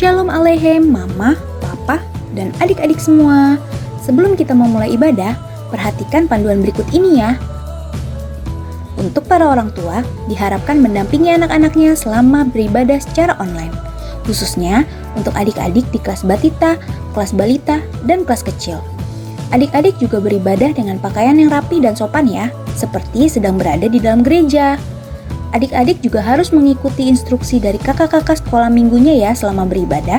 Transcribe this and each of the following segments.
Shalom Aleichem, Mama, Papa, dan adik-adik semua. Sebelum kita memulai ibadah, perhatikan panduan berikut ini ya. Untuk para orang tua, diharapkan mendampingi anak-anaknya selama beribadah secara online. Khususnya untuk adik-adik di kelas batita, kelas balita, dan kelas kecil. Adik-adik juga beribadah dengan pakaian yang rapi dan sopan ya, seperti sedang berada di dalam gereja. Adik-adik juga harus mengikuti instruksi dari kakak-kakak sekolah minggunya ya selama beribadah,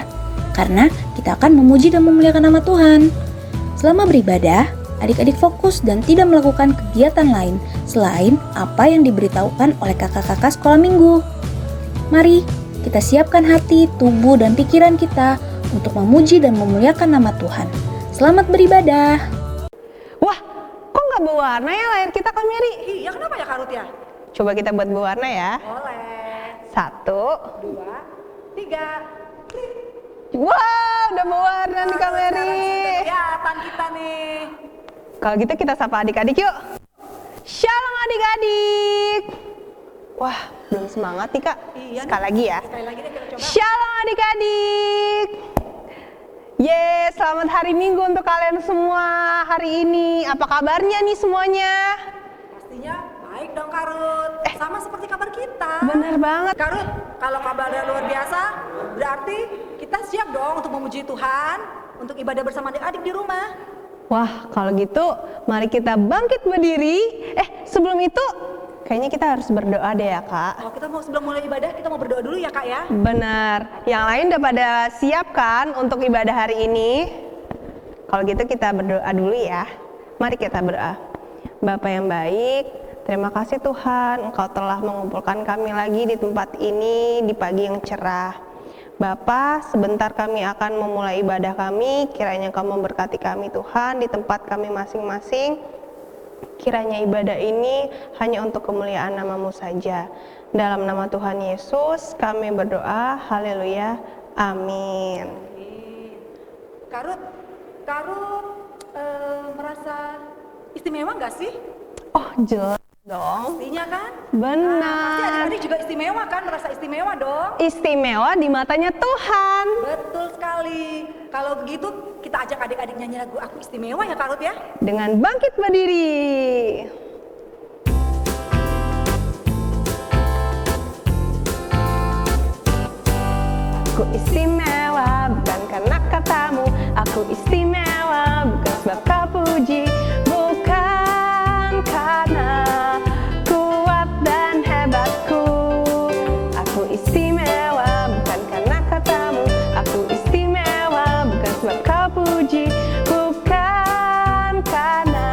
karena kita akan memuji dan memuliakan nama Tuhan. Selama beribadah, adik-adik fokus dan tidak melakukan kegiatan lain selain apa yang diberitahukan oleh kakak-kakak sekolah minggu. Mari kita siapkan hati, tubuh, dan pikiran kita untuk memuji dan memuliakan nama Tuhan. Selamat beribadah. Wah, kok nggak berwarna ya layar kita, Kak Mary? Iya, kenapa ya Karut ya? Coba kita buat berwarna ya. Boleh. 1, 2, 3. Wow, udah berwarna nih Kak Mary. Kelihatan kita nih. Kalau gitu kita sapa adik-adik yuk. Shalom adik-adik. Wah, belum semangat nih Kak. Iya, Sekali lagi ya. Sekali lagi deh kita coba. Shalom adik-adik. Yeay, selamat hari Minggu untuk kalian semua hari ini. Apa kabarnya nih semuanya? Pastinya baik dong Karut. Sama seperti kabar kita. Bener banget. Karut, kalau kabarnya luar biasa, berarti kita siap dong untuk memuji Tuhan, untuk ibadah bersama adik-adik di rumah. Wah, kalau gitu mari kita bangkit berdiri. Sebelum itu kayaknya kita harus berdoa deh ya Kak. Kalau kita mau sebelum mulai ibadah, kita mau berdoa dulu ya Kak ya. Benar. Yang lain udah pada siap kan untuk ibadah hari ini? Kalau gitu kita berdoa dulu ya. Mari kita berdoa. Bapa yang baik, terima kasih Tuhan, Engkau telah mengumpulkan kami lagi di tempat ini di pagi yang cerah. Bapa, sebentar kami akan memulai ibadah kami, kiranya Engkau memberkati kami Tuhan di tempat kami masing-masing. Kiranya ibadah ini hanya untuk kemuliaan nama-Mu saja. Dalam nama Tuhan Yesus kami berdoa, haleluya, amin. Karut merasa istimewa nggak sih? Oh, jelas dong. Pastinya kan? Benar. Pasti adik-adik juga istimewa kan? Merasa istimewa dong? Istimewa di matanya Tuhan. Betul sekali. Kalau begitu kita ajak adik-adik nyanyi lagu Aku Istimewa ya Karut ya? Dengan bangkit berdiri. Aku istimewa bukan karena katamu. Aku istimewa bukan sebab kau puji. Bukan karena kuat dan hebatku. Aku istimewa bukan karena katamu. Aku istimewa bukan sebab kau puji. Bukan karena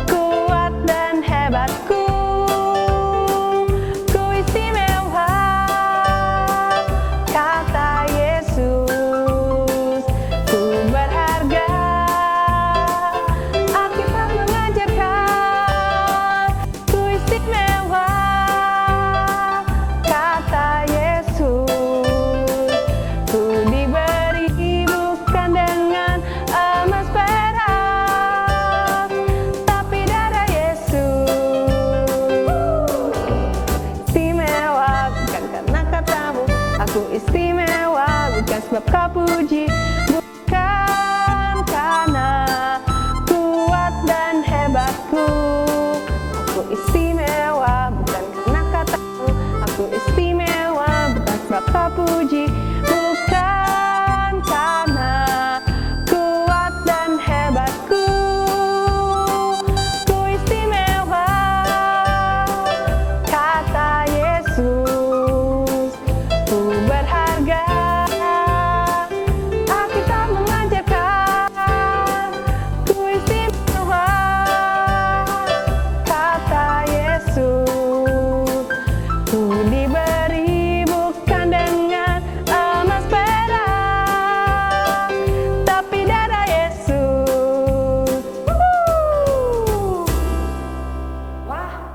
kuat dan hebatku. Ku istimewa, kata Yesus. Ku berharga, Alkitab mengajarkan. Ku istimewa, kata Yesus. Ku diberi bukan dengan emas perak, tapi darah Yesus. Istimewa bukan karena katamu. Aku istimewa bukan sebab kau puji. Bukan karena kuat dan hebatku. Aku istimewa bukan karena katamu. Aku istimewa bukan sebab kau puji. Bukan karena kuat dan hebatku. Ku istimewa, kata Yesus. Ku berharga, Alkitab mengajarkan. Ku istimewa, kata Yesus. Ku diberi bukan dengan emas perak, tapi darah Yesus. Wah,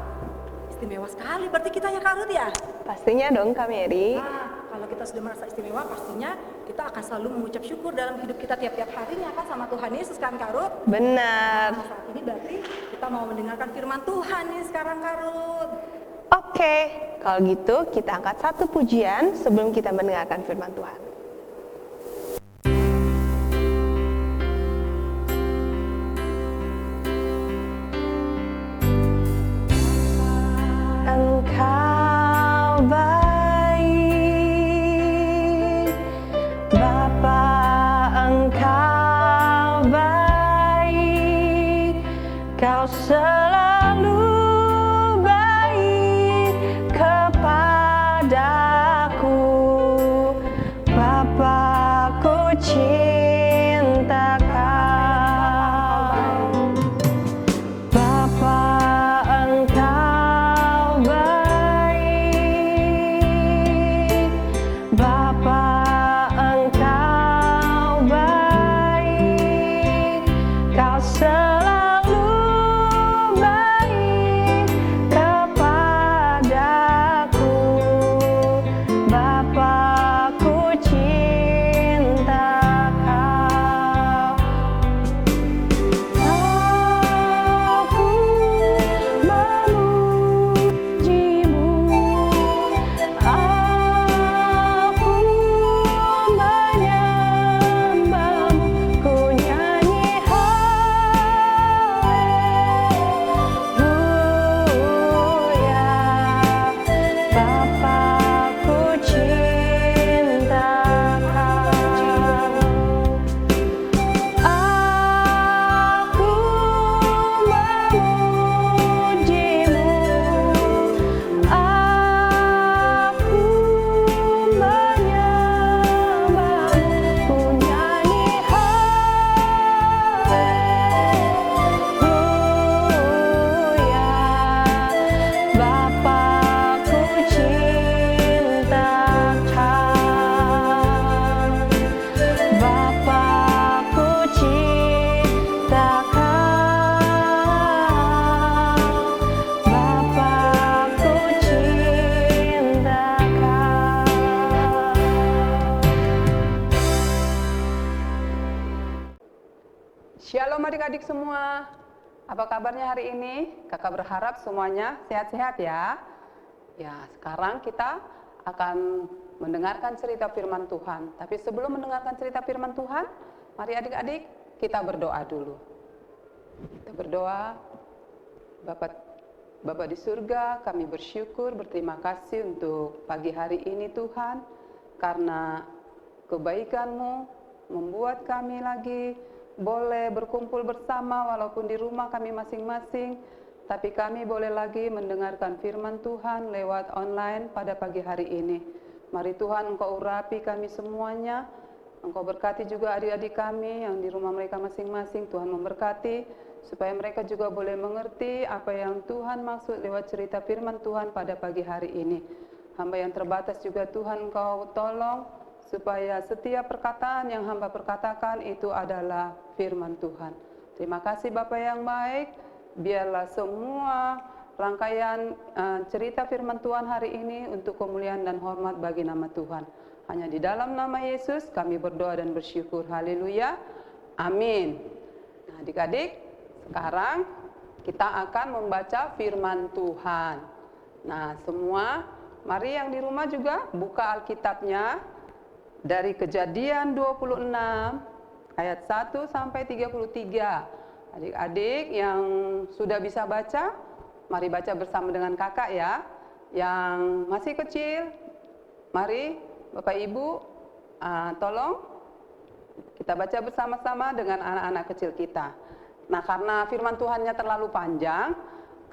istimewa sekali berarti kita ya Karut ya? Pastinya dong Kak Mary. Nah, kalau kita sudah merasa istimewa, pastinya kita akan selalu mengucap syukur dalam hidup kita tiap-tiap harinya kan sama Tuhan Yesus kan Karut? Benar. Nah, saat ini berarti kita mau mendengarkan firman Tuhan nih sekarang Karut. Oke, kalau gitu kita angkat satu pujian sebelum kita mendengarkan firman Tuhan. semua. Apa kabarnya hari ini? Kakak berharap semuanya sehat-sehat ya. Ya, sekarang kita akan mendengarkan cerita firman Tuhan. Tapi sebelum mendengarkan cerita firman Tuhan, mari adik-adik kita berdoa dulu. Kita berdoa. Bapa di surga, kami bersyukur, berterima kasih untuk pagi hari ini Tuhan, karena kebaikan-Mu membuat kami lagi boleh berkumpul bersama walaupun di rumah kami masing-masing, tapi kami boleh lagi mendengarkan firman Tuhan lewat online pada pagi hari ini. Mari Tuhan Engkau urapi kami semuanya, Engkau berkati juga adik-adik kami yang di rumah mereka masing-masing. Tuhan memberkati supaya mereka juga boleh mengerti apa yang Tuhan maksud lewat cerita firman Tuhan pada pagi hari ini. Hamba yang terbatas juga Tuhan Engkau tolong supaya setiap perkataan yang hamba perkatakan itu adalah firman Tuhan. Terima kasih Bapa yang baik, biarlah semua rangkaian cerita firman Tuhan hari ini untuk kemuliaan dan hormat bagi nama Tuhan. Hanya di dalam nama Yesus kami berdoa dan bersyukur. Haleluya. Amin. Nah, adik-adik, sekarang kita akan membaca firman Tuhan. Nah, semua mari yang di rumah juga buka Alkitabnya dari Kejadian 26 ayat 1 sampai 33. Adik-adik yang sudah bisa baca, mari baca bersama dengan kakak ya. Yang masih kecil, mari Bapak Ibu tolong kita baca bersama-sama dengan anak-anak kecil kita. Nah, karena firman Tuhannya terlalu panjang,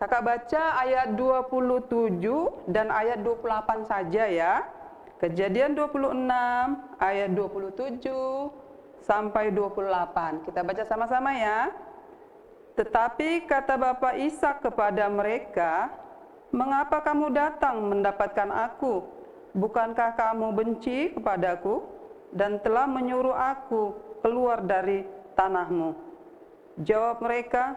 kakak baca ayat 27 dan ayat 28 saja ya. Kejadian 26 ayat 27 sampai 28. Kita baca sama-sama ya. Tetapi kata Bapak Ishak kepada mereka, "Mengapa kamu datang mendapatkan aku? Bukankah kamu benci kepadaku dan telah menyuruh aku keluar dari tanahmu?" Jawab mereka,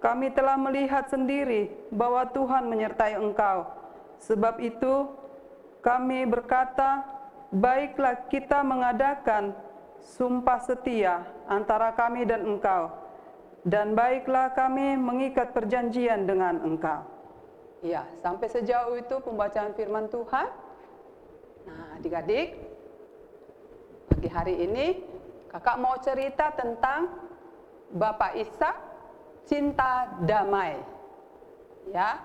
"Kami telah melihat sendiri bahwa Tuhan menyertai engkau. Sebab itu kami berkata, baiklah kita mengadakan sumpah setia antara kami dan engkau. Dan baiklah kami mengikat perjanjian dengan engkau." Ya, sampai sejauh itu pembacaan firman Tuhan. Nah, adik-adik, pagi hari ini kakak mau cerita tentang Bapak Ishak cinta damai. Ya,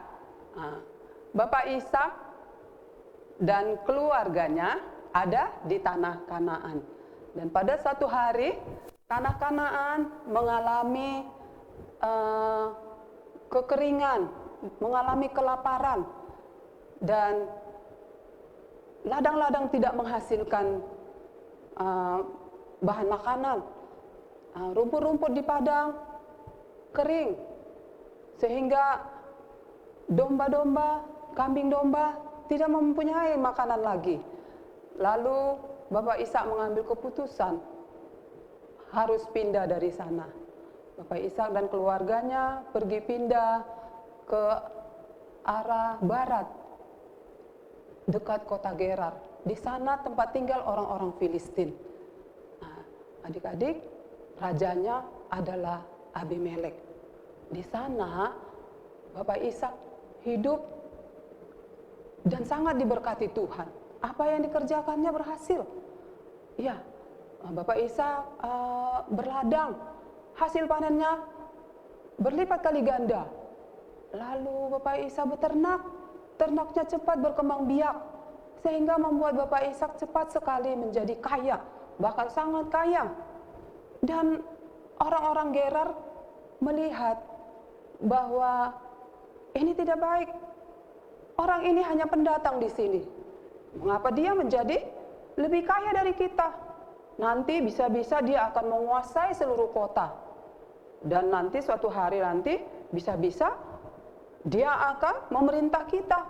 Bapak Ishak dan keluarganya ada di tanah Kanaan. Dan pada suatu hari tanah Kanaan mengalami kekeringan, mengalami kelaparan, dan ladang-ladang tidak menghasilkan bahan makanan. Rumput-rumput di padang kering, sehingga domba-domba, kambing domba tidak mempunyai makanan lagi. Lalu Bapak Ishak mengambil keputusan harus pindah dari sana. Bapak Ishak dan keluarganya pergi pindah ke arah barat, dekat kota Gerar. Di sana tempat tinggal orang-orang Filistin. Nah, adik-adik, rajanya adalah Abimelek. Di sana Bapak Ishak hidup dan sangat diberkati Tuhan. Apa yang dikerjakannya berhasil. Ya, Bapak Ishak berladang, hasil panennya berlipat kali ganda. Lalu Bapak Ishak beternak, ternaknya cepat berkembang biak, sehingga membuat Bapak Ishak cepat sekali menjadi kaya, bahkan sangat kaya. Dan orang-orang Gerar melihat bahwa ini tidak baik. Orang ini hanya pendatang di sini. Mengapa dia menjadi lebih kaya dari kita? Nanti bisa-bisa dia akan menguasai seluruh kota. Dan nanti suatu hari nanti bisa-bisa dia akan memerintah kita.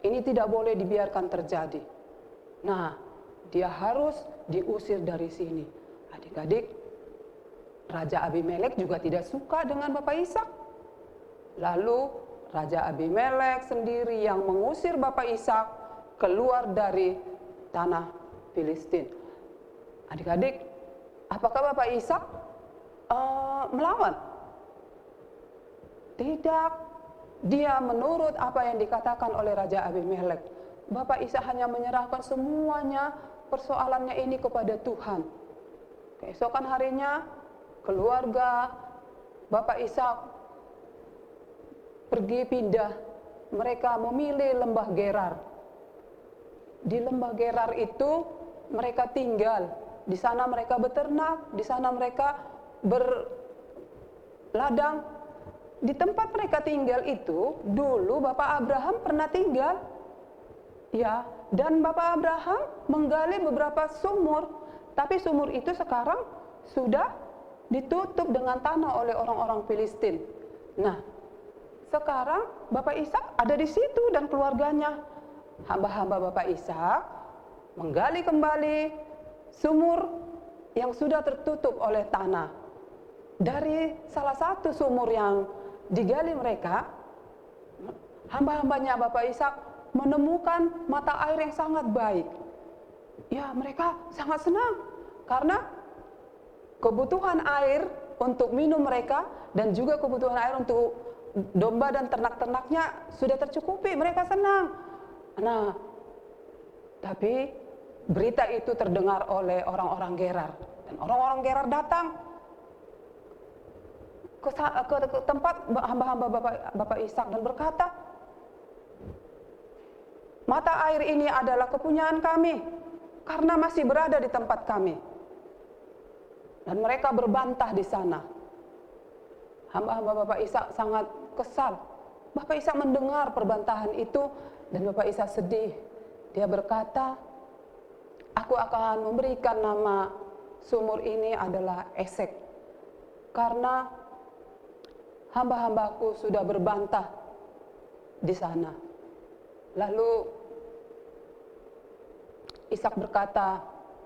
Ini tidak boleh dibiarkan terjadi. Nah, dia harus diusir dari sini. Adik-adik, Raja Abimelek juga tidak suka dengan Bapak Ishak. Lalu Raja Abimelek sendiri yang mengusir Bapak Ishak keluar dari tanah Filistin. Adik-adik, apakah Bapak Ishak melawan? Tidak, dia menurut apa yang dikatakan oleh Raja Abimelek. Bapak Ishak hanya menyerahkan semuanya persoalannya ini kepada Tuhan. Keesokan harinya, keluarga Bapak Ishak pergi pindah. Mereka memilih lembah Gerar. Di lembah Gerar itu mereka tinggal. Di sana mereka beternak, di sana mereka berladang. Di tempat mereka tinggal itu, dulu Bapak Abraham pernah tinggal. Ya, dan Bapak Abraham menggali beberapa sumur, tapi sumur itu sekarang sudah ditutup dengan tanah oleh orang-orang Filistin. Nah, sekarang Bapak Ishak ada di situ dan keluarganya. Hamba-hamba Bapak Ishak menggali kembali sumur yang sudah tertutup oleh tanah. Dari salah satu sumur yang digali mereka, hamba-hambanya Bapak Ishak menemukan mata air yang sangat baik. Ya, mereka sangat senang karena kebutuhan air untuk minum mereka dan juga kebutuhan air untuk domba dan ternak-ternaknya sudah tercukupi. Mereka senang. Nah, tapi berita itu terdengar oleh orang-orang Gerar, dan orang-orang Gerar datang ke tempat hamba-hamba Bapak Ishak dan berkata, mata air ini adalah kepunyaan kami karena masih berada di tempat kami. Dan mereka berbantah di sana. Hamba-hamba Bapak Ishak sangat kesal. Bapak Ishak mendengar perbantahan itu dan Bapak Ishak sedih. Dia berkata, aku akan memberikan nama sumur ini adalah Esek, karena hamba-hambaku sudah berbantah di sana. Lalu Ishak berkata,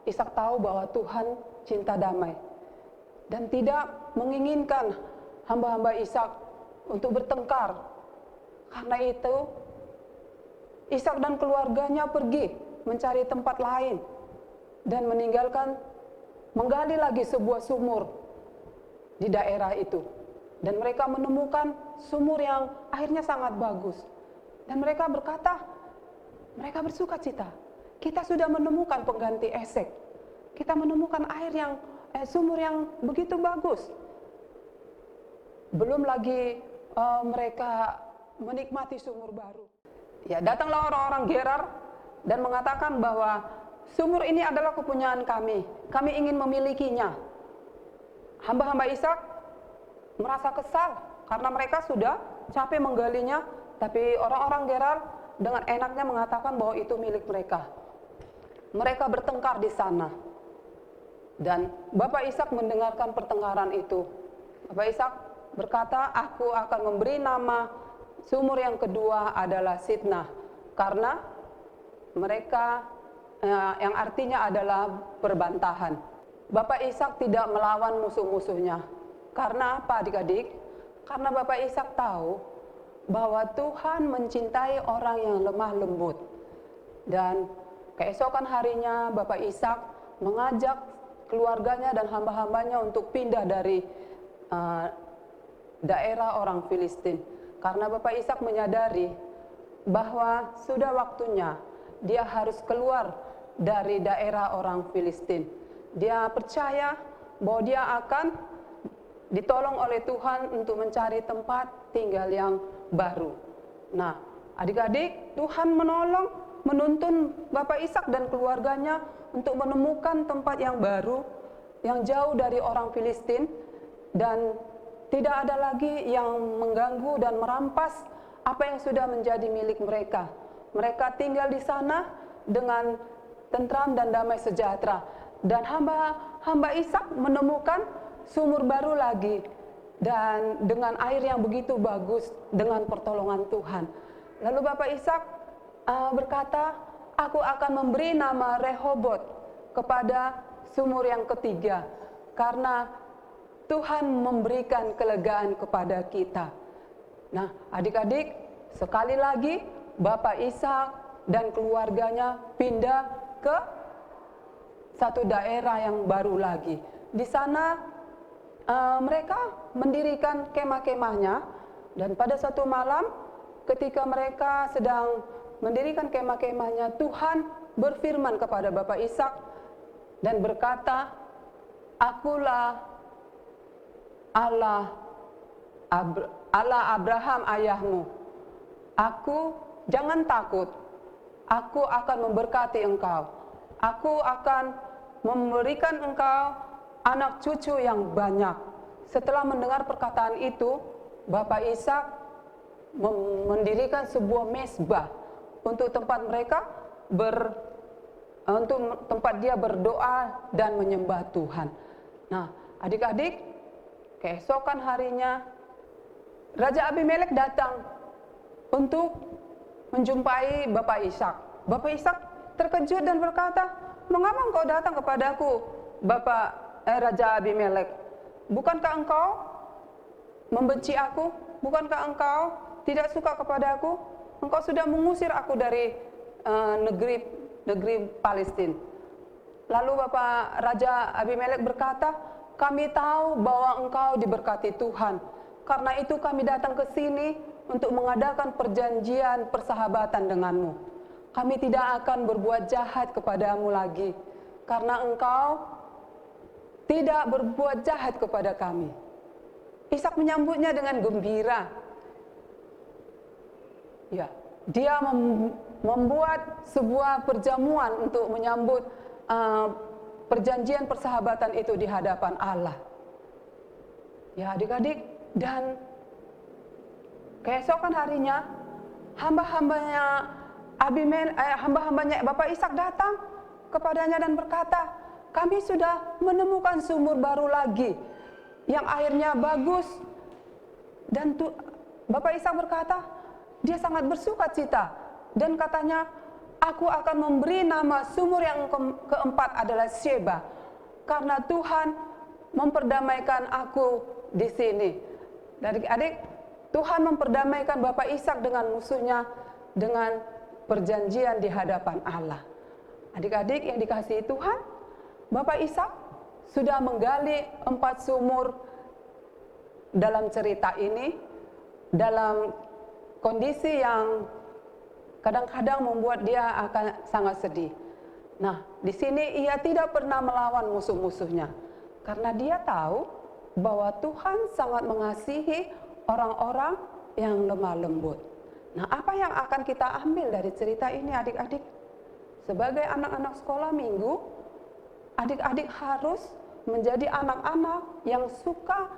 Ishak tahu bahwa Tuhan cinta damai dan tidak menginginkan hamba-hamba Ishak untuk bertengkar. Karena itu Ishak dan keluarganya pergi mencari tempat lain dan menggali lagi sebuah sumur di daerah itu. Dan mereka menemukan sumur yang airnya sangat bagus. Dan mereka berkata, mereka bersuka cita. Kita sudah menemukan pengganti Esek. Kita menemukan sumur yang begitu bagus. Belum lagi mereka menikmati sumur baru. Ya, datanglah orang-orang Gerar dan mengatakan bahwa sumur ini adalah kepunyaan kami. Kami ingin memilikinya. Hamba-hamba Ishak merasa kesal karena mereka sudah capek menggalinya, tapi orang-orang Gerar dengan enaknya mengatakan bahwa itu milik mereka. Mereka bertengkar di sana. Dan Bapak Ishak mendengarkan pertengkaran itu. Bapak Ishak berkata, aku akan memberi nama sumur yang kedua adalah Sitnah, karena mereka yang artinya adalah perbantahan. Bapak Ishak tidak melawan musuh-musuhnya. Karena apa, adik-adik? Karena Bapak Ishak tahu bahwa Tuhan mencintai orang yang lemah lembut. Dan keesokan harinya Bapak Ishak mengajak keluarganya dan hamba-hambanya untuk pindah dari daerah orang Filistin. Karena Bapak Ishak menyadari bahwa sudah waktunya dia harus keluar dari daerah orang Filistin. Dia percaya bahwa dia akan ditolong oleh Tuhan untuk mencari tempat tinggal yang baru. Nah, adik-adik, Tuhan menuntun Bapak Ishak dan keluarganya untuk menemukan tempat yang baru, yang jauh dari orang Filistin, dan tidak ada lagi yang mengganggu dan merampas apa yang sudah menjadi milik mereka. Mereka tinggal di sana dengan tentram dan damai sejahtera. Dan hamba Ishak menemukan sumur baru lagi dan dengan air yang begitu bagus dengan pertolongan Tuhan. Lalu Bapak Ishak berkata, aku akan memberi nama Rehobot kepada sumur yang ketiga, karena Tuhan memberikan kelegaan kepada kita. Nah, adik-adik, sekali lagi Bapak Ishak dan keluarganya pindah ke satu daerah yang baru lagi. Di sana mereka mendirikan kemah-kemahnya, Dan pada suatu malam ketika mereka sedang mendirikan kemah-kemahnya, Tuhan berfirman kepada Bapak Ishak dan berkata, "Akulah Allah Abraham ayahmu. Jangan takut. Aku akan memberkati engkau. Aku akan memberikan engkau anak cucu yang banyak." Setelah mendengar perkataan itu, Bapak Ishak mendirikan sebuah mezbah untuk tempat dia berdoa dan menyembah Tuhan. Nah, adik-adik, keesokan harinya Raja Abimelek datang untuk menjumpai Bapak Ishak. Bapak Ishak terkejut dan berkata, "Mengapa engkau datang kepadaku, Raja Abimelek? Bukankah engkau membenci aku? Bukankah engkau tidak suka kepadaku? Engkau sudah mengusir aku dari negeri Palestina." Lalu Bapak Raja Abimelek berkata, "Kami tahu bahwa engkau diberkati Tuhan. Karena itu kami datang ke sini untuk mengadakan perjanjian persahabatan denganmu. Kami tidak akan berbuat jahat kepadamu lagi, karena engkau tidak berbuat jahat kepada kami." Ishak menyambutnya dengan gembira. Ya, dia membuat sebuah perjamuan untuk menyambut perjanjian persahabatan itu di hadapan Allah. Ya, adik-adik, dan keesokan harinya hamba-hambanya Bapak Ishak datang kepadanya dan berkata, "Kami sudah menemukan sumur baru lagi yang airnya bagus." Dan Bapak Ishak berkata, dia sangat bersuka cita dan katanya, "Aku akan memberi nama sumur yang keempat adalah Sheba, karena Tuhan memperdamaikan aku di sini." Adik-adik, Tuhan memperdamaikan Bapak Ishak dengan musuhnya dengan perjanjian di hadapan Allah. Adik-adik yang dikasihi Tuhan, Bapak Ishak sudah menggali 4 sumur dalam cerita ini, dalam kondisi yang kadang-kadang membuat dia akan sangat sedih. Nah, di sini ia tidak pernah melawan musuh-musuhnya, karena dia tahu bahwa Tuhan sangat mengasihi orang-orang yang lemah lembut. Nah, apa yang akan kita ambil dari cerita ini, adik-adik? Sebagai anak-anak sekolah minggu, adik-adik harus menjadi anak-anak yang suka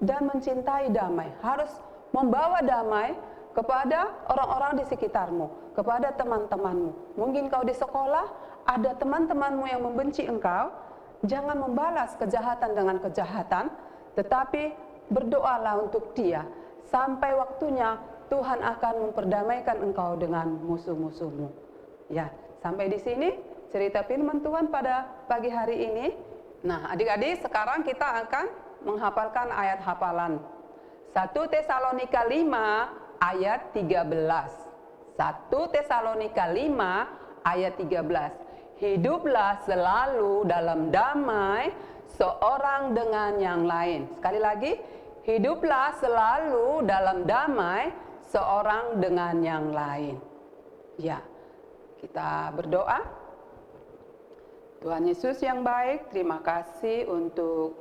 dan mencintai damai. Harus membawa damai kepada orang-orang di sekitarmu, kepada teman-temanmu. Mungkin kau di sekolah, ada teman-temanmu yang membenci engkau. Jangan membalas kejahatan dengan kejahatan, tetapi berdoalah untuk dia. Sampai waktunya Tuhan akan memperdamaikan engkau dengan musuh-musuhmu. Ya, sampai di sini cerita firman Tuhan pada pagi hari ini. Nah, adik-adik, sekarang kita akan menghafalkan ayat hafalan. 1 Tesalonika 5 ayat 13. 1 Tesalonika 5 ayat 13. "Hiduplah selalu dalam damai seorang dengan yang lain." Sekali lagi, hiduplah selalu dalam damai seorang dengan yang lain. Ya, kita berdoa. Tuhan Yesus yang baik, terima kasih untuk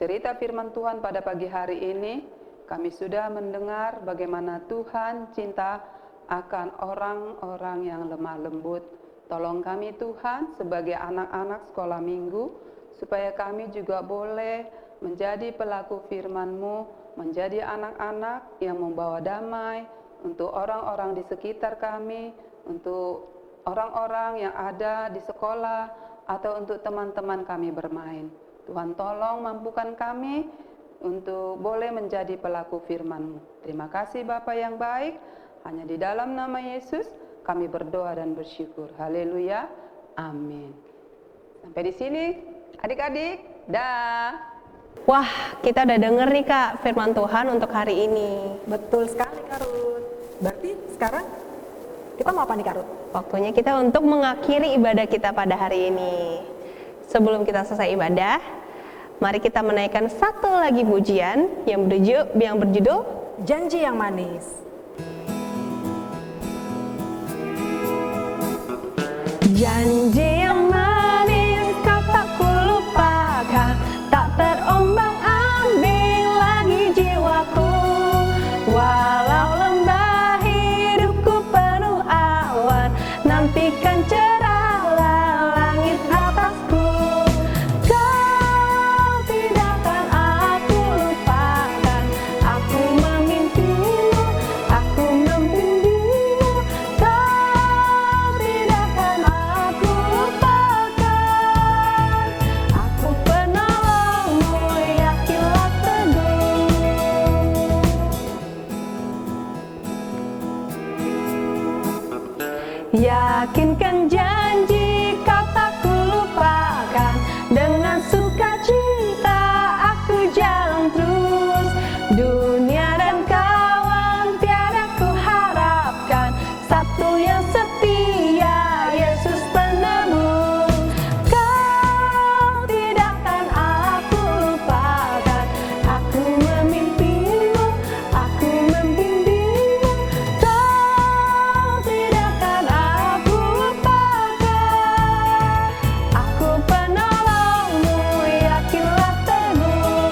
cerita firman Tuhan pada pagi hari ini. Kami sudah mendengar bagaimana Tuhan cinta akan orang-orang yang lemah lembut. Tolong kami Tuhan sebagai anak-anak sekolah minggu, supaya kami juga boleh menjadi pelaku firman-Mu, menjadi anak-anak yang membawa damai untuk orang-orang di sekitar kami, untuk orang-orang yang ada di sekolah, atau untuk teman-teman kami bermain. Tuhan tolong mampukan kami untuk boleh menjadi pelaku firman-Mu. Terima kasih Bapa yang baik, hanya di dalam nama Yesus kami berdoa dan bersyukur. Haleluya. Amin. Sampai di sini adik-adik. Dah. Wah, kita udah denger nih Kak firman Tuhan untuk hari ini. Betul sekali Kak Ruth. Berarti sekarang kita mau apa nih Kak Ruth? Waktunya kita untuk mengakhiri ibadah kita pada hari ini. Sebelum kita selesai ibadah, mari kita menaikkan satu lagi pujian yang berjudul janji yang manis. Janji yang manis kau tak kulupakan, tak terombang-ambing lagi jiwaku. Walau lembah hidupku penuh awan, nantikan cerahlah langit atasku. Kau tidak akan aku lupakan, aku memimpimu, aku membimbingmu. Kau tidak akan aku lupakan, aku penolongmu, yakinlah teguh. Yakinkan janji kau tak kulupakan, dengan sukacita aku jalan terus. Dunia dan kawan tiada ku harapkan, satu yang setia, Yesus penebus. Kau tidak akan aku lupakan, aku memimpimu, aku membimbingmu. Kau tidak akan aku lupakan, aku penolongmu, yakinlah teguh.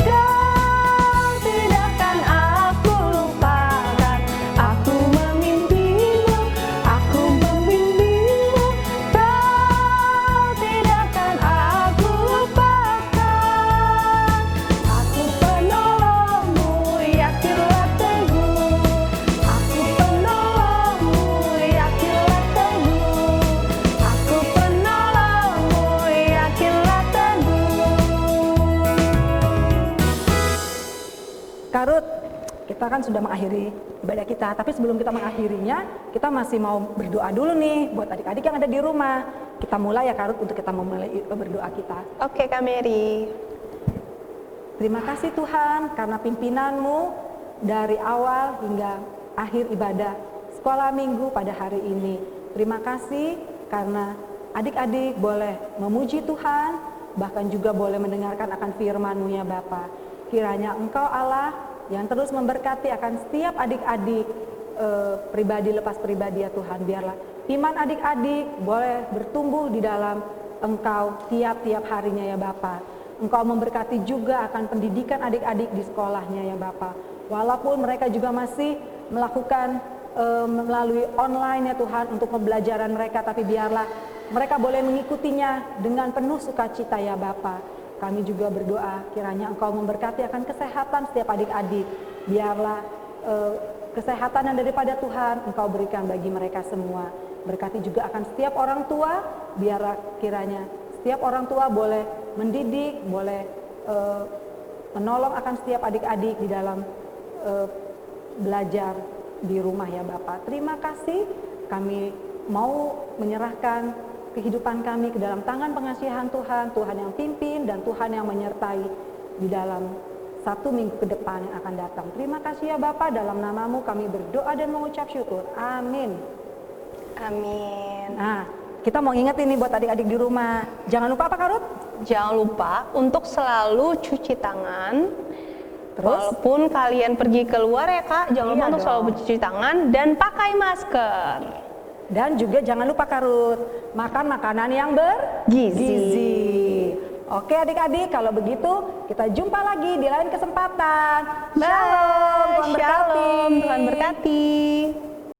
Kau tidak akan aku lupakan, aku memimpimu, aku membimbingmu. Kau tidak akan aku lupakan, aku penolongmu, yakinlah teguh. Aku penolongmu, yakinlah teguh. Aku penolongmu, yakinlah teguh. Karut, kita kan sudah mengakhiri ibadah kita, tapi sebelum kita mengakhirinya, kita masih mau berdoa dulu nih buat adik-adik yang ada di rumah. Kita mulai ya Karut untuk kita memulai berdoa kita. Oke Kak Mary. Terima kasih Tuhan karena pimpinanmu dari awal hingga akhir ibadah sekolah minggu pada hari ini. Terima kasih karena adik-adik boleh memuji Tuhan, bahkan juga boleh mendengarkan akan firman-Mu ya Bapa. Kiranya Engkau Allah yang terus memberkati akan setiap adik-adik pribadi lepas pribadi ya Tuhan. Biarlah iman adik-adik boleh bertumbuh di dalam Engkau tiap-tiap harinya ya Bapa. Engkau memberkati juga akan pendidikan adik-adik di sekolahnya ya Bapa. Walaupun mereka juga masih melakukan melalui online ya Tuhan untuk pembelajaran mereka, tapi biarlah mereka boleh mengikutinya dengan penuh sukacita ya Bapa. Kami juga berdoa kiranya Engkau memberkati akan kesehatan setiap adik-adik. Biarlah kesehatan yang daripada Tuhan Engkau berikan bagi mereka semua. Berkati juga akan setiap orang tua, biarlah kiranya setiap orang tua boleh mendidik, boleh menolong akan setiap adik-adik di dalam belajar di rumah ya Bapak. Terima kasih, kami mau menyerahkan kehidupan kami ke dalam tangan pengasihan Tuhan, Tuhan yang pimpin dan Tuhan yang menyertai di dalam 1 minggu ke depan yang akan datang. Terima kasih ya Bapak, dalam namamu kami berdoa dan mengucap syukur. Amin. Amin. Nah, kita mau ingetin nih buat adik-adik di rumah, jangan lupa apa Karut? Jangan lupa untuk selalu cuci tangan. Terus? Walaupun kalian pergi keluar ya Kak, jangan lupa Iya untuk dong. selalu cuci tangan dan pakai masker. Dan juga jangan lupa Karut, makan makanan yang bergizi. Oke adik-adik, kalau begitu kita jumpa lagi di lain kesempatan. Bye. Shalom, Tuhan berkati. Shalom, Tuhan berkati.